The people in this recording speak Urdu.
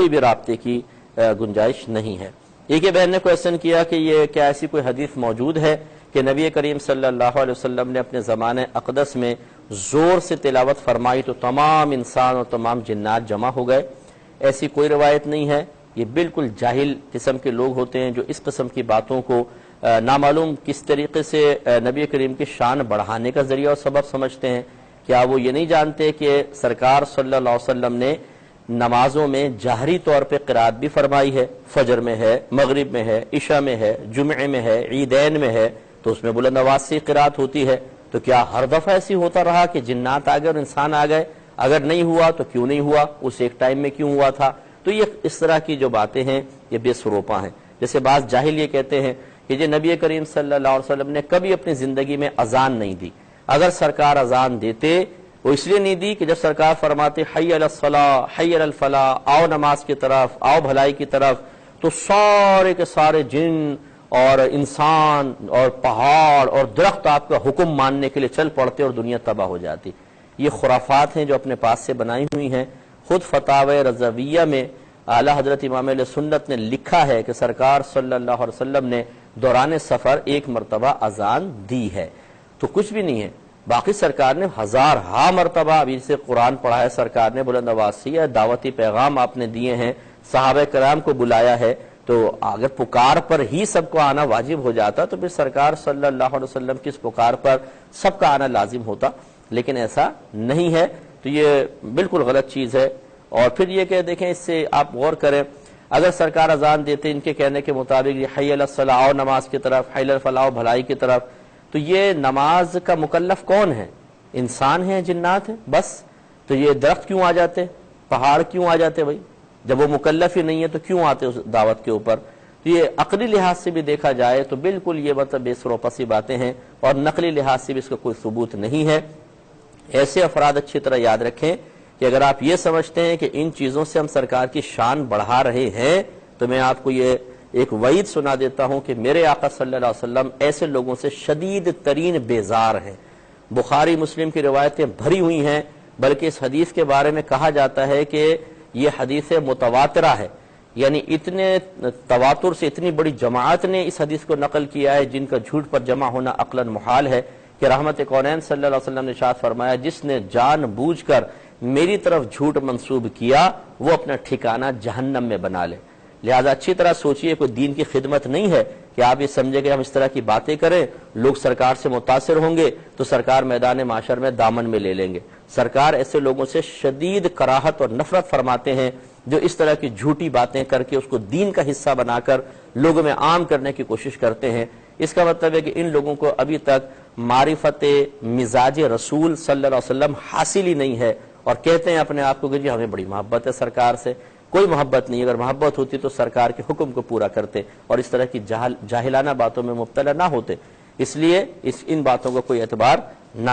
کوئی بھی رابطے کی گنجائش نہیں ہے۔ ایک بہن نے کویسچن کیا کہ یہ کیا ایسی کوئی حدیث موجود ہے کہ نبی کریم صلی اللہ علیہ وسلم نے اپنے زمانہ اقدس میں زور سے تلاوت فرمائی تو تمام انسان اور تمام جنات جمع ہو گئے؟ ایسی کوئی روایت نہیں ہے۔ یہ بالکل جاہل قسم کے لوگ ہوتے ہیں جو اس قسم کی باتوں کو نامعلوم کس طریقے سے نبی کریم کی شان بڑھانے کا ذریعہ اور سبب سمجھتے ہیں۔ کیا وہ یہ نہیں جانتے کہ سرکار صلی اللہ علیہ وسلم نے نمازوں میں جہری طور پہ قرات بھی فرمائی ہے؟ فجر میں ہے، مغرب میں ہے، عشاء میں ہے، جمعے میں ہے، عیدین میں ہے، تو اس میں بلند آواز سے قرات ہوتی ہے۔ تو کیا ہر دفعہ ایسی ہوتا رہا کہ جنات آ گئے اور انسان آ گئے؟ اگر نہیں ہوا تو کیوں نہیں ہوا؟ اس ایک ٹائم میں کیوں ہوا تھا؟ تو یہ اس طرح کی جو باتیں ہیں یہ بے سروپا ہیں۔ جیسے بعض جاہل یہ کہتے ہیں کہ یہ نبی کریم صلی اللہ علیہ وسلم نے کبھی اپنی زندگی میں اذان نہیں دی۔ اگر سرکار اذان دیتے وہ اس لیے نہیں دی کہ جب سرکار فرماتے حی علی الصلاۃ حی علی الفلاح، آؤ نماز کی طرف، آؤ بھلائی کی طرف، تو سارے کے سارے جن اور انسان اور پہاڑ اور درخت آپ کا حکم ماننے کے لیے چل پڑتے اور دنیا تباہ ہو جاتی۔ یہ خرافات ہیں جو اپنے پاس سے بنائی ہوئی ہیں۔ خود فتاوی رضویہ میں اعلی حضرت امام اہل سنت نے لکھا ہے کہ سرکار صلی اللہ علیہ وسلم نے دوران سفر ایک مرتبہ اذان دی ہے، تو کچھ بھی نہیں ہے۔ باقی سرکار نے ہزارہا مرتبہ ابھی سے قرآن پڑھا ہے، سرکار نے بلند آواز سے یا دعوتی پیغام آپ نے دیے ہیں، صحابہ کرام کو بلایا ہے، تو اگر پکار پر ہی سب کو آنا واجب ہو جاتا تو پھر سرکار صلی اللہ علیہ وسلم کی اس پکار پر سب کا آنا لازم ہوتا، لیکن ایسا نہیں ہے۔ تو یہ بالکل غلط چیز ہے۔ اور پھر یہ کہ دیکھیں، اس سے آپ غور کریں، اگر سرکار اذان دیتے ان کے کہنے کے مطابق یہ حی علی الصلاۃ، آؤ نماز کی طرف، حی علی الفلاح، بھلائی کی طرف، تو یہ نماز کا مکلف کون ہے؟ انسان ہیں، جنات ہیں، بس۔ تو یہ درخت کیوں آ جاتے، پہاڑ کیوں آ جاتے بھائی؟ جب وہ مکلف ہی نہیں ہے تو کیوں آتے اس دعوت کے اوپر؟ تو یہ عقلی لحاظ سے بھی دیکھا جائے تو بالکل یہ مطلب بے سروپا سی باتیں ہیں، اور نقلی لحاظ سے بھی اس کا کوئی ثبوت نہیں ہے۔ ایسے افراد اچھی طرح یاد رکھیں کہ اگر آپ یہ سمجھتے ہیں کہ ان چیزوں سے ہم سرکار کی شان بڑھا رہے ہیں، تو میں آپ کو یہ ایک وعید سنا دیتا ہوں کہ میرے آقا صلی اللہ علیہ وسلم ایسے لوگوں سے شدید ترین بیزار ہیں۔ بخاری مسلم کی روایتیں بھری ہوئی ہیں، بلکہ اس حدیث کے بارے میں کہا جاتا ہے کہ یہ حدیث متواترہ ہے، یعنی اتنے تواتر سے اتنی بڑی جماعت نے اس حدیث کو نقل کیا ہے جن کا جھوٹ پر جمع ہونا عقلاً محال ہے، کہ رحمت کونین صلی اللہ علیہ وسلم نے ارشاد فرمایا جس نے جان بوجھ کر میری طرف جھوٹ منسوب کیا وہ اپنا ٹھکانہ جہنم میں بنا لے۔ لہذا اچھی طرح سوچئے، کوئی دین کی خدمت نہیں ہے کہ آپ یہ سمجھے کہ ہم اس طرح کی باتیں کریں لوگ سرکار سے متاثر ہوں گے تو سرکار میدان معاشر میں دامن میں لے لیں گے۔ سرکار ایسے لوگوں سے شدید کراہت اور نفرت فرماتے ہیں جو اس طرح کی جھوٹی باتیں کر کے اس کو دین کا حصہ بنا کر لوگوں میں عام کرنے کی کوشش کرتے ہیں۔ اس کا مطلب ہے کہ ان لوگوں کو ابھی تک معرفت مزاج رسول صلی اللہ علیہ وسلم حاصل ہی نہیں ہے، اور کہتے ہیں اپنے آپ کو کہ جی ہمیں بڑی محبت ہے سرکار سے۔ کوئی محبت نہیں، اگر محبت ہوتی تو سرکار کے حکم کو پورا کرتے اور اس طرح کی جاہلانہ باتوں میں مبتلا نہ ہوتے۔ اس لیے ان باتوں کا کوئی اعتبار